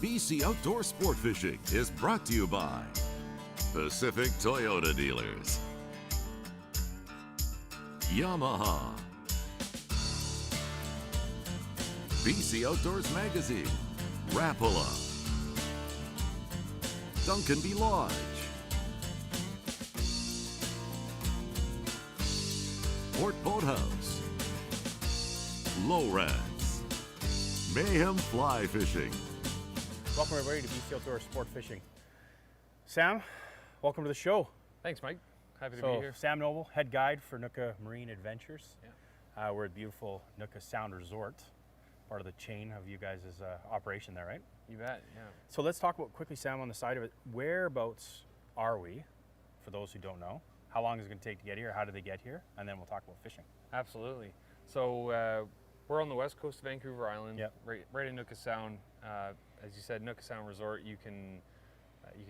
BC Outdoor Sport Fishing is brought to you by Pacific Toyota Dealers, Yamaha, BC Outdoors Magazine, Rapala, Duncan B. Lodge, Port Boathouse, Lowrance, Mayhem Fly Fishing. Welcome everybody to BC Outdoor Sport Fishing. Sam, welcome to the show. Thanks, Mike. Happy to be here. Sam Noble, head guide for Nootka Marine Adventures. Yeah. We're at beautiful Nootka Sound Resort, part of the chain of you guys' operation there, right? You bet, yeah. So let's talk about quickly, Sam, on the side of it. Whereabouts are we, for those who don't know? How long is it going to take to get here? How did they get here? And then we'll talk about fishing. Absolutely. So we're on the west coast of Vancouver Island, Yep. right in Nootka Sound. As you said, Nootka Sound Resort. You can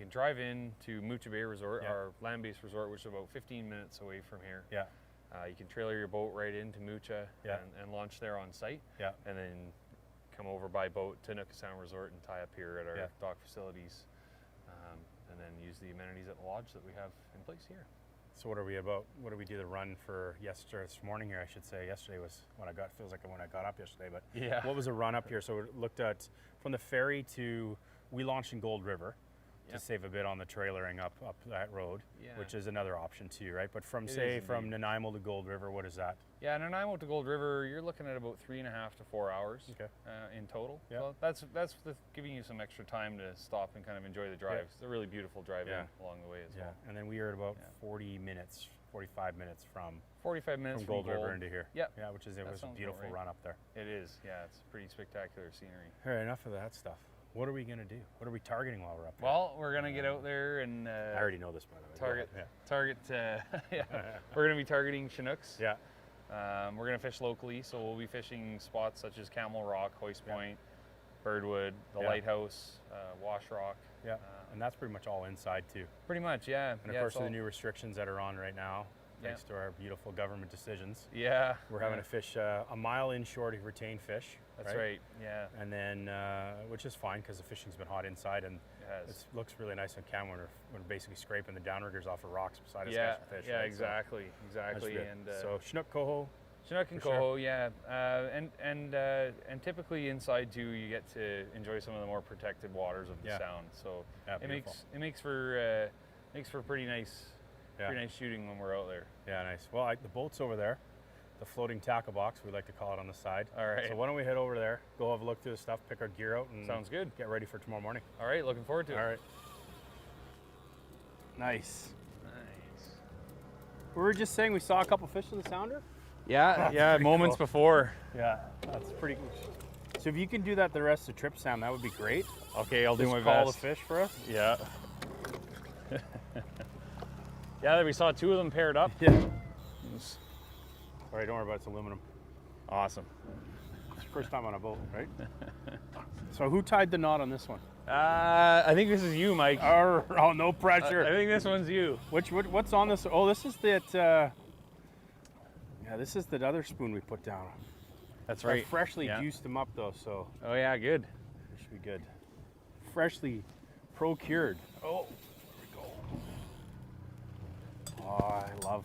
drive in to Moocha Bay Resort, Yeah. our land-based resort, which is about 15 minutes away from here. Yeah. You can trailer your boat right into Moocha Yeah. and launch there on site. Yeah. And then come over by boat to Nootka Sound Resort and tie up here at our Yeah. dock facilities, and then use the amenities at the lodge that we have in place here. So what did we do the run for this morning here, I should say. Yesterday was when feels like when I got up yesterday, but Yeah. what was the run up here? So we looked at from the ferry we launched in Gold River to Yep. save a bit on the trailering up that road, Yeah. which is another option too, right? But from It say is from indeed. Nanaimo to Gold River, what is that? Yeah, and Nanaimo to Gold River, you're looking at about 3.5 to 4 hours Okay. in total. Yeah. So that's giving you some extra time to stop and kind of enjoy the drive. Yeah. It's a really beautiful drive Yeah. in along the way as Yeah. well. And then we are at about Yeah. 45 minutes from 45 minutes Gold from River into here. Yep. Yeah, which is it That was a sounds about beautiful right. run up there. It is, yeah, it's pretty spectacular scenery. All right, enough of that stuff. What are we gonna do? What are we targeting while we're up here? Well, we're gonna get out there and I already know this, by the way. Go target. ahead. Yeah. We're gonna be targeting Chinooks. Yeah. We're gonna fish locally, so we'll be fishing spots such as Camel Rock, Hoist Yeah. Point, Birdwood, the Yeah. Lighthouse, Wash Rock. Yeah, and that's pretty much all inside too. Pretty much, yeah. And of yeah, course, it's with all- the new restrictions that are on right now, Yeah. thanks to our beautiful government decisions, Yeah. we're having to fish a mile inshore to retain fish. That's right. Yeah. And then, which is fine because the fishing's been hot inside, and It has. it looks really nice on camera when we're basically scraping the downriggers off of rocks beside us Yeah. catching fish. Yeah. right? Exactly. So Exactly. that's And good. So Chinook, Coho. Chinook and for sure. Coho, yeah. And typically inside too, you get to enjoy some of the more protected waters of the Yeah. sound. So Yeah, it beautiful. makes for pretty nice shooting when we're out there. Yeah, nice. Well, the boat's over there, the floating tackle box, we like to call it on the side. All right. So why don't we head over there, go have a look through the stuff, pick our gear out, and Sounds good. get ready for tomorrow morning. All right. Looking forward to it. All right. Nice. Nice. We were just saying we saw a couple fish in the sounder. Yeah. That's Yeah. pretty Moments cool. before. Yeah, that's pretty cool. So if you can do that the rest of the trip, Sam, that would be great. Okay, I'll do Just my call best. the fish for us. Yeah. Yeah, we saw two of them paired up. Yeah. All right, don't worry about it. It's aluminum. Awesome. It's your first time on a boat, right? So who tied the knot on this one? I think this is you, Mike. Oh, no I pressure. think this one's you. What's on this? Oh, this is that. Yeah, this is the other spoon we put down. That's I right. freshly Yeah. juiced them up though, so Oh yeah, good. it should be good. Freshly procured. Oh, there we go. Oh,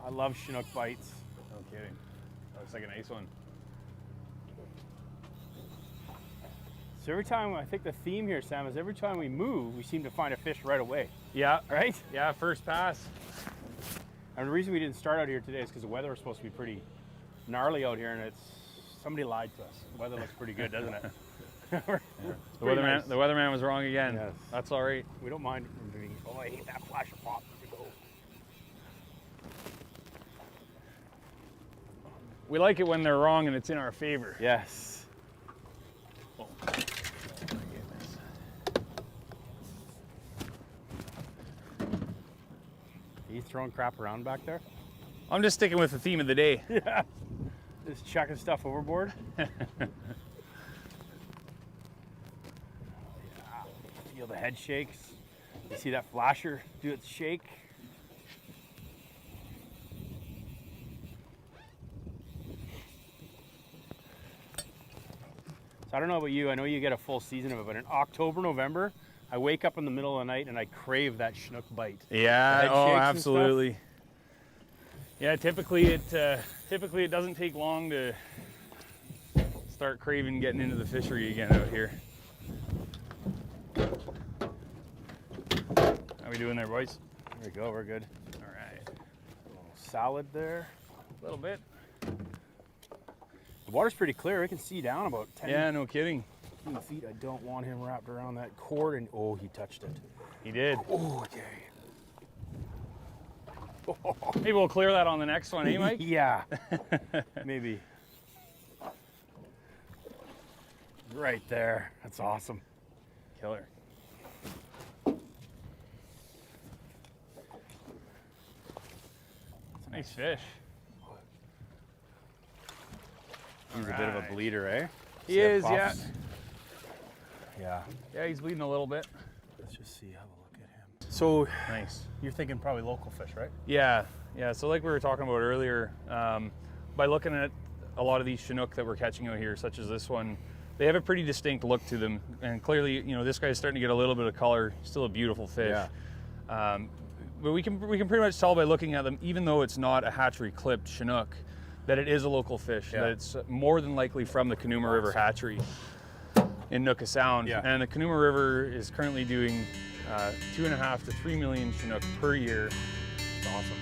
I love Chinook bites. No kidding. Looks like a nice one. So every time, I think the theme here, Sam, is every time we move, we seem to find a fish right away, Yeah. right? Yeah. First pass. And the reason we didn't start out here today is because the weather was supposed to be pretty gnarly out here, and somebody lied to us. The weather looks pretty good, doesn't it? The weatherman was wrong again. Yes. That's all right. We don't mind. Oh, I hate that flash of pop. We like it when they're wrong and it's in our favor. Yes. Oh my goodness. Are you throwing crap around back there? I'm just sticking with the theme of the day. Yeah. Just chucking stuff overboard. Yeah. Feel the head shakes. You see that flasher do its shake? So So I don't know about you, I know you get a full season of it, but in October, November, I wake up in the middle of the night and I crave that Chinook bite. Yeah, Head oh, shakes and absolutely. Yeah, typically it doesn't take long to start craving getting into the fishery again out here. How we doing there, boys? There we go, we're good. All right. A little salad there. A little bit. The water's pretty clear, I can see down about 10 Yeah, no kidding. feet. I don't want him wrapped around that cord, and oh, he touched it. He did. Oh, okay. Maybe we'll clear that on the next one, eh, Mike? Yeah, maybe. Right there, that's awesome. Killer. It's a Nice fish. He's a bit of a bleeder, eh? He is, yeah. Yeah. Yeah, he's bleeding a little bit. Let's just see, have a look at him. So, Nice. you're thinking probably local fish, right? Yeah, yeah. So like we were talking about earlier, by looking at a lot of these Chinook that we're catching out here, such as this one, they have a pretty distinct look to them. And clearly, you know, this guy's starting to get a little bit of color. Still a beautiful fish. Yeah. But we can pretty much tell by looking at them, even though it's not a hatchery clipped Chinook, that it is a local fish. Yeah. That it's more than likely from the Canooma River hatchery in Nootka Sound. Yeah. And the Canooma River is currently doing 2.5 to 3 million Chinook per year. It's awesome.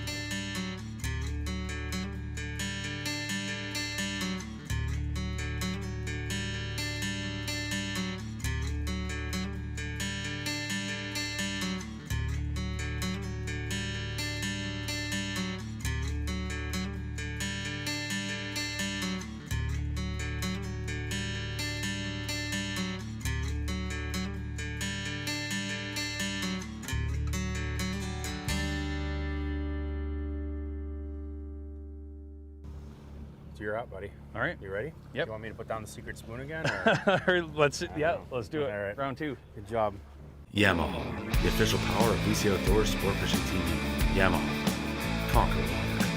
So you're up, buddy. All right. You ready? Yep. You want me to put down the secret spoon again? Or? let's do it. All right. Round 2. Good job. Yamaha, the official power of BC Outdoors Sport Fishing TV. Yamaha, conquer water.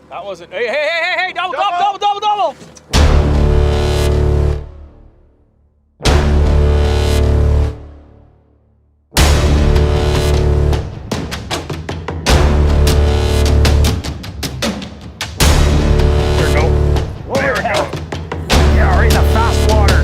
That wasn't. Hey! Double! Yeah, right in the fast water.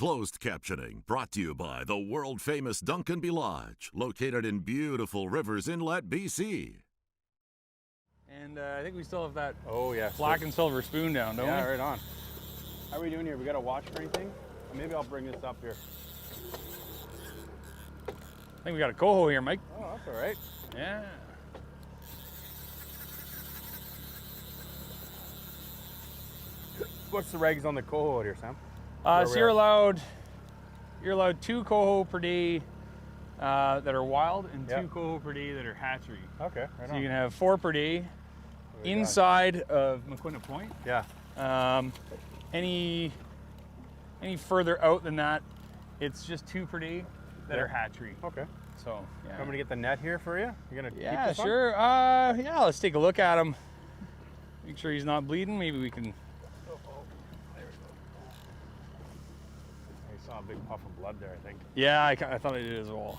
Closed captioning brought to you by the world-famous Duncanby Lodge, located in beautiful Rivers Inlet, BC. And I think we still have that Oh yeah, black and silver spoon down, don't yeah, we? right on. How are we doing here? We got a watch or anything? Maybe I'll bring this up here. I think we got a coho here, Mike. Oh, that's all right. Yeah. What's the regs on the coho out here, Sam? So you're allowed 2 coho per day that are wild and 2 coho per day that are hatchery. Okay, right So on. you can have 4 per day inside of McQuinna Point. Yeah. Any further out than that, it's just 2 per day that Yeah. are hatchery. Okay. So yeah. I'm gonna get the net here for you. You're gonna keep Yeah, this on? sure. Yeah, let's take a look at him. Make sure he's not bleeding. Maybe we can. I saw a big puff of blood there, I think. Yeah, I thought I did as well.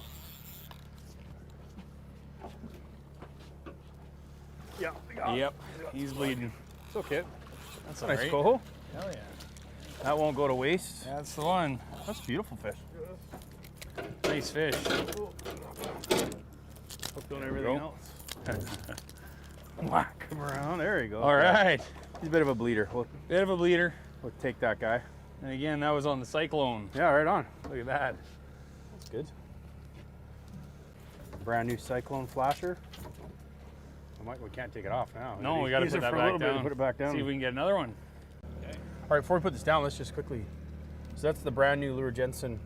Yeah. Yep, he's bleeding. It's okay. That's Nice alright. coho. Hell yeah. That won't go to waste. That's the one. That's a beautiful fish. Nice fish. Hooked on everything go. else. Whack him around. There you go. All right. He's a bit of a bleeder. Bit of a bleeder. We'll take that guy. And again, that was on the cyclone. Yeah, right on. Look at that. That's good. Brand new Cyclone flasher. We can't take it off now. No, we got to Use put it that for a back little bit down. and put it back down. See if we can get another one. All right, before we put this down, let's just quickly. So that's the brand new Lure Jensen,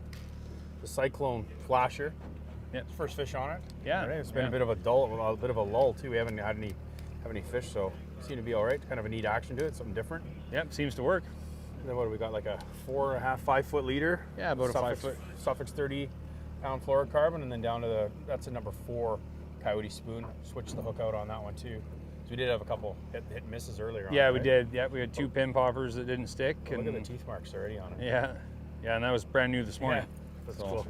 the Cyclone flasher. Yeah. It's first fish on it. Yeah. All right, it's been yeah. a bit of a lull too. We haven't had any fish, so it seemed to be all right. Kind of a neat action to it, something different. Yep, seems to work. And then what do we got? Like a 4.5, 5 foot leader. Yeah, about a 5 foot. Suffix 30-pound fluorocarbon, and then down to that's a number 4 Coyote spoon. Switched the hook out on that one too. So we did have a couple hit and misses earlier on. Yeah, right? we did. Yeah, we had 2 pin poppers that didn't stick. Oh, look at the teeth marks already on it. Yeah, yeah, and that was brand new this morning. Yeah, that's So- cool.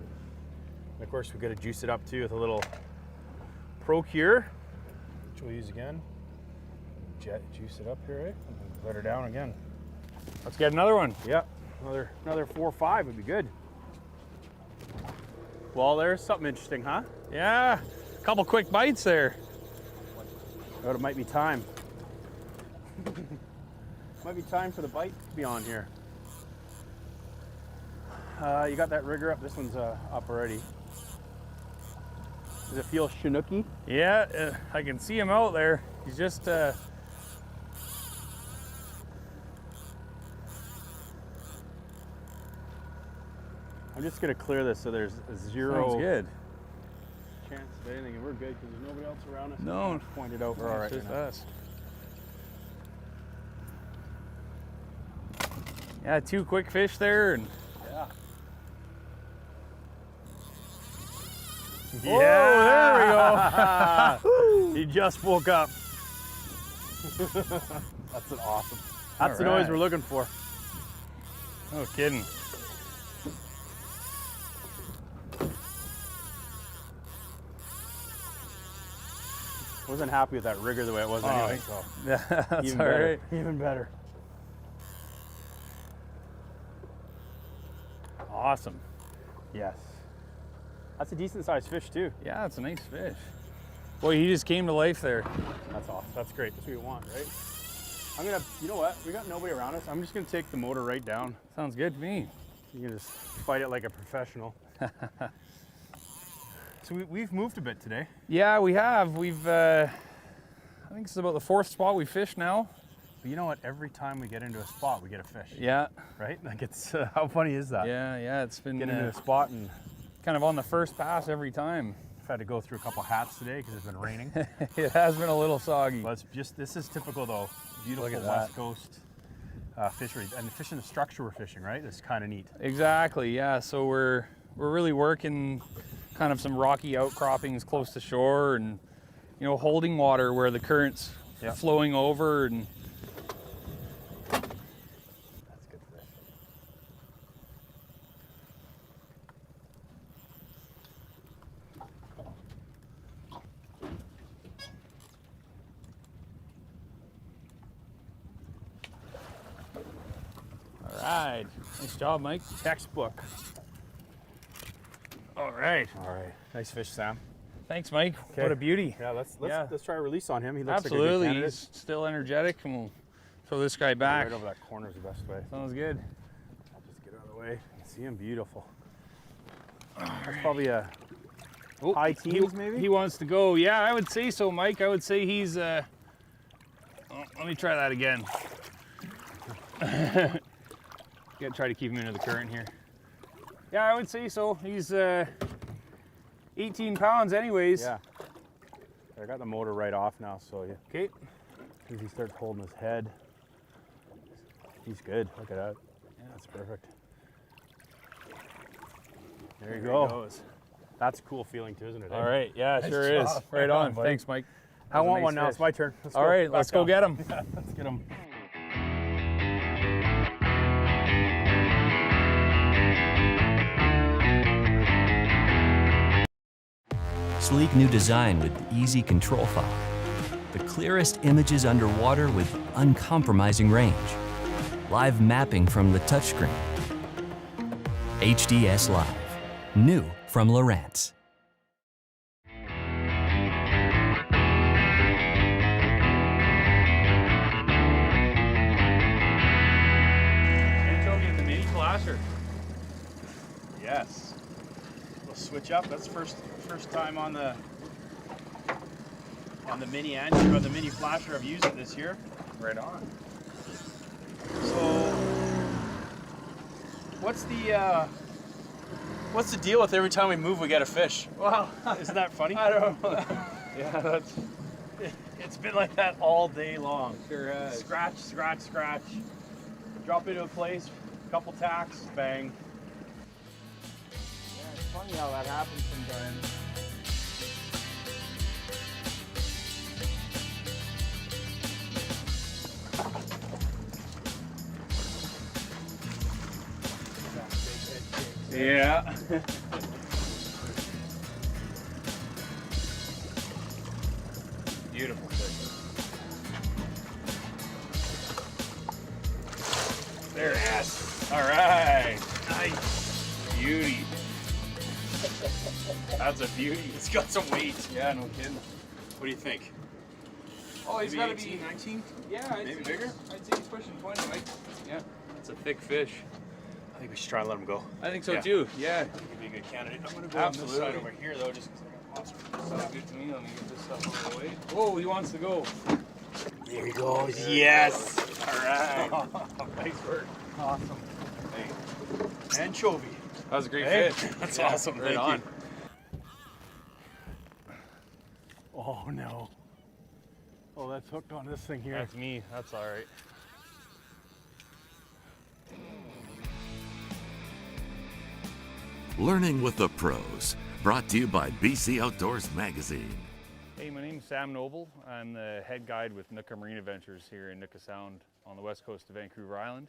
And of course, we got to juice it up too with a little Procure, which we'll use again. Juice it up here, right? And then let her down again. Let's get another one. Yeah, another 4 or 5 would be good. Well, there's something interesting, huh? Yeah, a couple quick bites there. Oh, it might be time. Might be time for the bite to be on here. You got that rigger up. This one's up already. Does it feel Chinooky? Yeah, I can see him out there. He's just I'm just gonna clear this so there's zero sounds good. chance of anything, and we're good because there's nobody else around us. No. Point it out. We're all right. Just now. us. Yeah, 2 quick fish there, and Yeah. yeah, there we go. He just woke up. That's an awesome. That's the noise right. we're looking for. no kidding. Wasn't happy with that rigger the way it was anyway. So Yeah, that's even all better. right. Even better. Awesome. Yes. That's a decent sized fish too. Yeah, it's a nice fish. Boy, he just came to life there. That's awesome. That's great. That's what you want, right? I'm gonna. You know what? We got nobody around us. I'm just gonna take the motor right down. Sounds good to me. You can just fight it like a professional. So we've moved a bit today. Yeah, we have. We've, I think it's about the 4th spot we fished now. But you know what? Every time we get into a spot, we get a fish. Yeah, Right? Like it's how funny is that? yeah, it's been Get into a spot and kind of on the first pass every time. I've had to go through a couple hats today because it's been raining. It has been a little soggy. But it's just this is typical though. Beautiful Look at West that. Coast fishery and the fishing the structure we're fishing. Right? It's kind of neat. Exactly, yeah. So we're really working kind of some rocky outcroppings close to shore, and holding water where the current's Yeah. flowing over, and That's good fish. all right. Nice job, Mike. Textbook. All right. All right. Nice fish, Sam. Thanks, Mike. Okay. What a beauty. Yeah, let's Yeah. try a release on him. He looks Absolutely. like a good candidate. He's still energetic, and we'll throw this guy back. Right over that corner is the best way. Sounds good. I'll just get out of the way. See him, beautiful. That's probably a high teens, maybe? He wants to go. Yeah, I would say so, Mike. I would say he's, oh, let me try that again. Gotta try to keep him into the current here. Yeah, I would say so. He's 18 pounds anyways. Yeah. I got the motor right off now, so yeah. Okay. As he starts holding his head, he's good. Look at that. Yeah, that's perfect. There you go. Goes. That's a cool feeling too, isn't it? All right. Yeah, Nice sure is. job. Right on. buddy. Thanks, Mike. I want one now. It's my turn. Let's All go. right, let's go get him. Let's get him. Sleek new design with easy control file. The clearest images underwater with uncompromising range. Live mapping from the touchscreen. HDS Live. New from Lowrance. Anchovy at the mini flasher. Yes. We'll switch up. That's first time on the mini anchovy, or the mini flasher. I've used it this year. Right on. So, what's the deal with every time we move we get a fish? Wow. Isn't that funny? I don't know. Yeah, that's It's been like that all day long. sure has. Scratch, scratch, scratch. Drop into a place, couple tacks, bang. Yeah, it's funny how that happens sometimes. Yeah. Beautiful fish. There it is. All right. Nice. Beauty. That's a beauty. It's got some weight. Yeah, no kidding. What do you think? Oh, he's Maybe got to be 18, 19? Yeah, I'd Maybe say bigger? I'd say he's pushing 20, Mike. Yeah, it's a thick fish. I think we should try and let him go. I think so Yeah. too. Yeah. I think he'd be a good candidate. I'm gonna go Absolutely. on this side over here though, just because I got lots of Sounds good to me. Let me get this stuff out of the way. Whoa, he wants to go. There he goes. Yes. All right. Nice work. Awesome. Hey. Anchovy. That was a great Hey, fish. that's Yeah, awesome. Right Thank on. you. Oh no. Oh, that's hooked on this thing here. That's me. That's all right. Learning with the Pros, brought to you by BC Outdoors Magazine. Hey, my name's Sam Noble. I'm the head guide with Nootka Marine Adventures here in Nooka Sound on the west coast of Vancouver Island.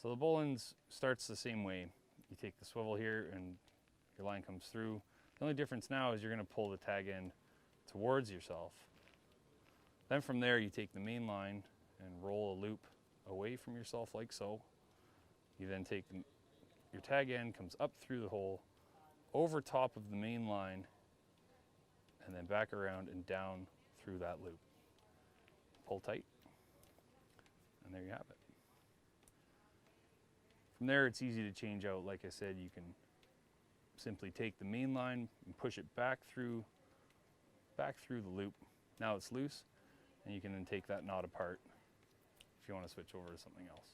So the bowlines starts the same way. You take the swivel here and your line comes through. The only difference now is you're going to pull the tag end towards yourself. Then from there you take the main line and roll a loop away from yourself like so. You then take your tag end comes up through the hole, over top of the main line, and then back around and down through that loop. Pull tight, and there you have it. From there it's easy to change out. Like I said, you can simply take the main line and push it back through the loop. Now it's loose, and you can then take that knot apart if you want to switch over to something else.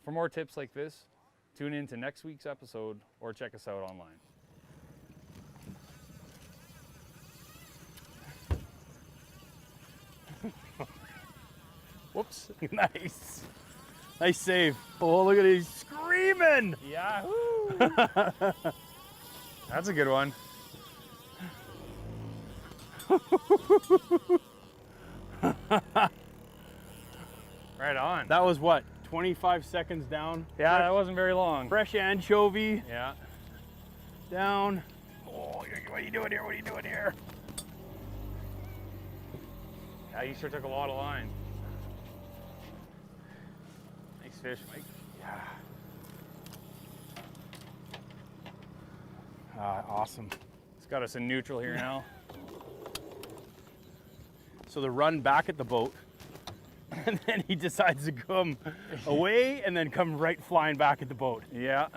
For more tips like this, tune in to next week's episode or check us out online. Whoops. Nice. Nice save. Oh, look at it. He's screaming. Yahoo! That's a good one. Right on. That was what, 25 seconds down? Yeah, that wasn't very long. Fresh anchovy Yeah. down. Oh, what are you doing here? What are you doing here? Yeah, you sure took a lot of line. Nice fish, Mike. Yeah. Awesome. It's got us in neutral here now. So the run back at the boat, and then he decides to come away and then come right flying back at the boat. Yeah.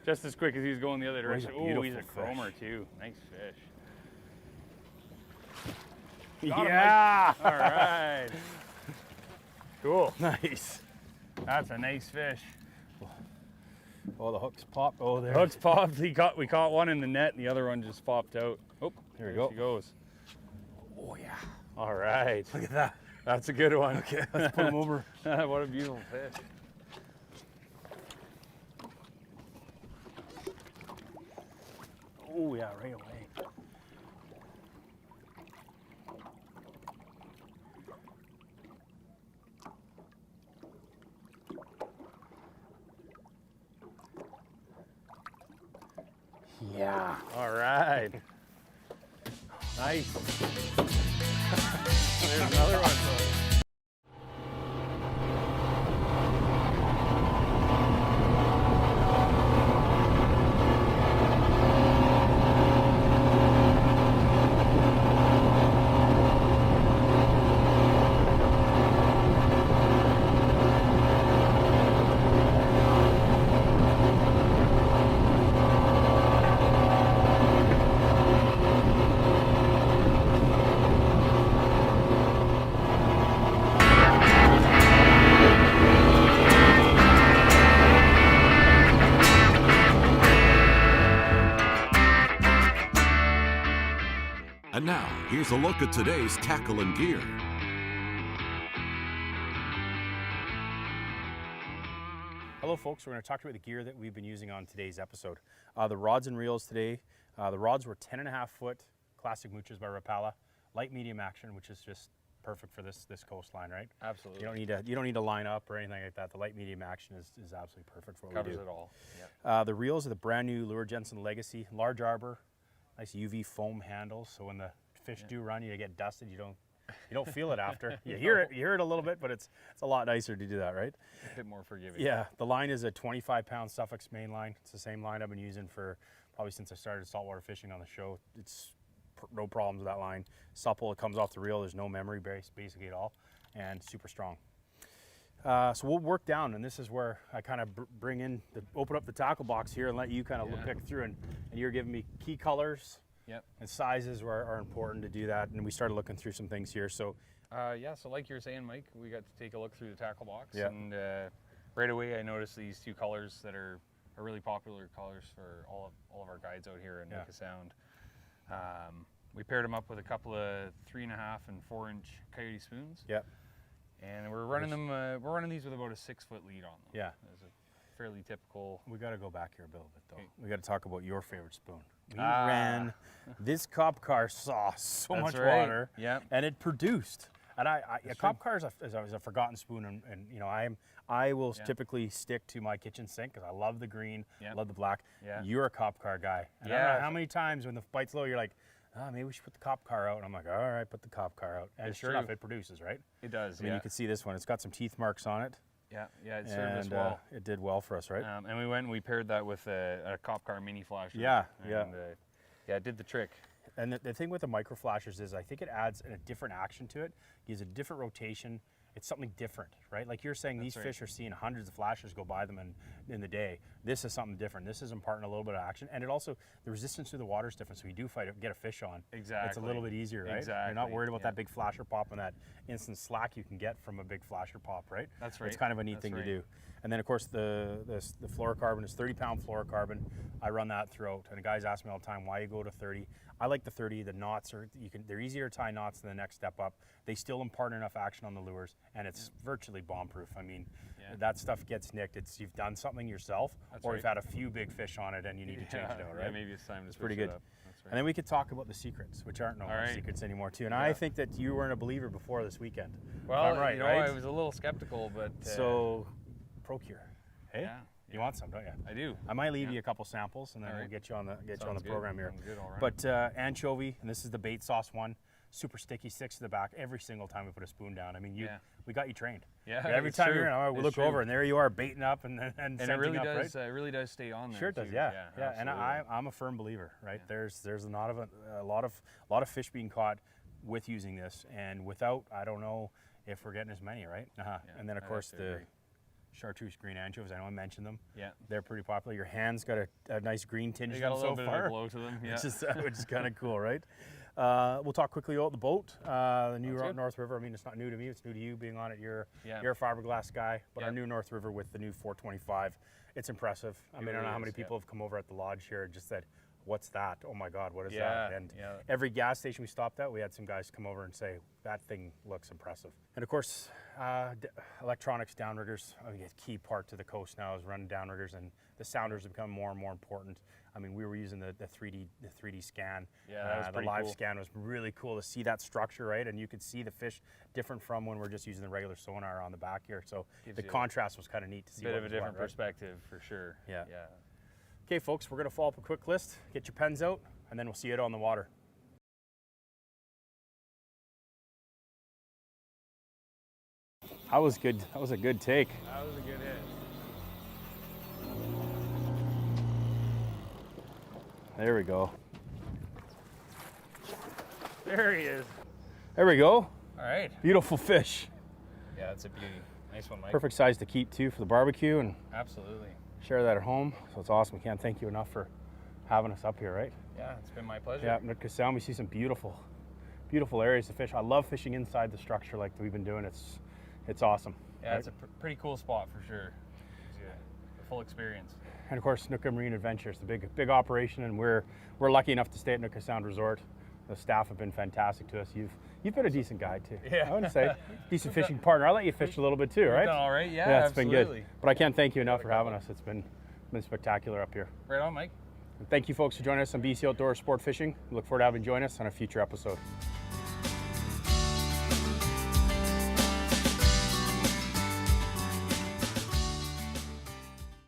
Just as quick as he's going the other Oh, he's a direction. Oh, he's a beautiful chromer fish. too. Nice fish. Yeah. All right. Cool. Nice. That's a nice fish. Oh, the hook's popped. Oh, there. Hooks popped. We caught one in the net, and the other one just popped out. Oh, Here we there go. she goes. Oh, yeah. All right. Look at that. That's a good one. Okay, let's put him over. What a beautiful fish. Oh, yeah, right away. Yeah. All right. Nice. There's another one. And now, here's a look at today's tackle and gear. Hello, folks. We're going to talk about the gear that we've been using on today's episode. The rods and reels today. The rods were 10.5 foot classic mooches by Rapala, light medium action, which is just perfect for this coastline, right? Absolutely. You don't need to line up or anything like that. The light medium action is absolutely perfect for what Covers we do. it all. Yep. The reels are the brand new Lure Jensen Legacy, large arbor, nice UV foam handles. So when the fish do run, you get dusted. You don't feel it after. You hear it a little bit, but it's a lot nicer to do that, right? A bit more forgiving. Yeah, the line is a 25-pound Suffolk main line. It's the same line I've been using for probably since I started saltwater fishing on the show. It's no problems with that line. Supple, it comes off the reel. There's no memory base basically at all, and super strong. So we'll work down, and this is where I kind of open up the tackle box here and let you kind of pick through, and you're giving me key colors. Yep. And sizes are important to do that, and we started looking through some things here. So Yeah, so like you were saying, Mike, we got to take a look through the tackle box, Yeah. and right away I noticed these two colors that are really popular colors for all of our guides out here in Nootka Sound. We paired them up with a couple of 3.5 and 4-inch coyote spoons. Yep. And we're running them. We're running these with about a 6-foot lead on them. Yeah. It's a fairly typical. We got to go back here a little bit though. Okay. We got to talk about your favorite spoon. We ran this cop car saw so That's much right. water, Yep. and it produced. And a cop car is a forgotten spoon, and you know I will typically stick to my kitchen sink because I love the green, love the black. Yeah. You're a cop car guy. And I don't know how many times when the bite's low, you're like, oh, maybe we should put the cop car out. And I'm like, all right, put the cop car out. And It's sure enough, true. it produces, right? It does. I mean, you can see this one. It's got some teeth marks on it. Yeah, it served us And well. it did well for us, right? And we went and we paired that with a cop car mini flasher. Yeah, and, yeah. Yeah, it did the trick. And the thing with the micro flashers is I think it adds a different action to it, gives a different rotation. It's something different, right? Like you're saying, these fish are seeing hundreds of flashers go by them in the day. This is something different. This is imparting a little bit of action. And it also, the resistance to the water is different. So you do get a fish on. Exactly. It's a little bit easier, right? Exactly. You're not worried about that big flasher pop and that instant slack you can get from a big flasher pop, right? That's right. It's kind of a neat thing to do. And then of course the fluorocarbon is 30-pound fluorocarbon. I run that throughout, and the guys ask me all the time why you go to 30. I like the 30. The knots they're easier to tie knots than the next step up. They still impart enough action on the lures, and it's virtually bomb-proof. I mean, that stuff gets nicked. You've done something yourself, or you've had a few big fish on it, and you need to change it out, right? Yeah, maybe it's time to switch pretty good. it up. That's right. And then we could talk about the secrets, which aren't secrets anymore too. And I think that you weren't a believer before this weekend. Well, I'm right, you know, right? I was a little skeptical, but So, Procure. Hey, yeah, you want some, don't you? I do. I might leave you a couple samples, and then All we'll right. get you on the Sounds good. program here. Sounds good, all right. But anchovy, and this is the bait sauce one. super sticky, sticks to the back every single time we put a spoon down. I mean, we got you trained. Yeah, every it's time true. you're in, we It's look true. over and there you are baiting up and And it really up, does. right? It really does stay on there. Sure it does. too. Yeah. And absolutely. I'm a firm believer, right? There's a lot of fish being caught with using this, and without, I don't know if we're getting as many, right? And then of I'd course have to the agree. chartreuse green anchovies. I know I mentioned them. Yeah. They're pretty popular. Your hands got a nice green tinge They to got a them little so bit far, of a glow to them. Yeah. which is kind of cool, right? We'll talk quickly about the boat, the new Sounds good. North River. I mean, it's not new to me, it's new to you being on it. You're Yeah. a fiberglass guy, but Yeah. our new North River with the new 425, it's impressive. I mean, I don't know how many people have come over at the lodge here and just said, what's that? Oh my God, what is that? And every gas station we stopped at, we had some guys come over and say, that thing looks impressive. And of course, electronics downriggers, a key part to the coast now is running downriggers, and the sounders have become more and more important. I mean, we were using the 3D scan. Yeah, that was the pretty live cool. scan was really cool to see that structure, right? And you could see the fish different from when we're just using the regular sonar on the back here. So Gives the you contrast was kind of neat to see. Bit what of a was different what, right? perspective for sure. Yeah. Yeah. Okay, folks, we're gonna follow up a quick list. Get your pens out, and then we'll see it on the water. That was good. That was a good take. That was a good hit. There we go. There he is. There we go. All right. Beautiful fish. Yeah, that's a beauty. Nice one, Mike. Perfect size to keep too for the barbecue and Absolutely. share that at home. So it's awesome. We can't thank you enough for having us up here, right? Yeah, it's been my pleasure. Yeah, Nootka Sound, we see some beautiful areas to fish. I love fishing inside the structure like we've been doing. It's awesome. Yeah, right? it's a pretty cool spot for sure. It's a full experience. And of course, Nootka Marine Adventures, the big operation, and we're lucky enough to stay at Nootka Sound Resort. The staff have been fantastic to us. You've been a decent guide too. Yeah. I wouldn't say decent fishing partner. I'll let you fish a little bit too, right? Done all right. Yeah, it's absolutely. been good. But I can't thank you enough for having us. It's been spectacular up here. Right on, Mike. And thank you folks for joining us on BC Outdoor Sport Fishing. We look forward to having you join us on a future episode.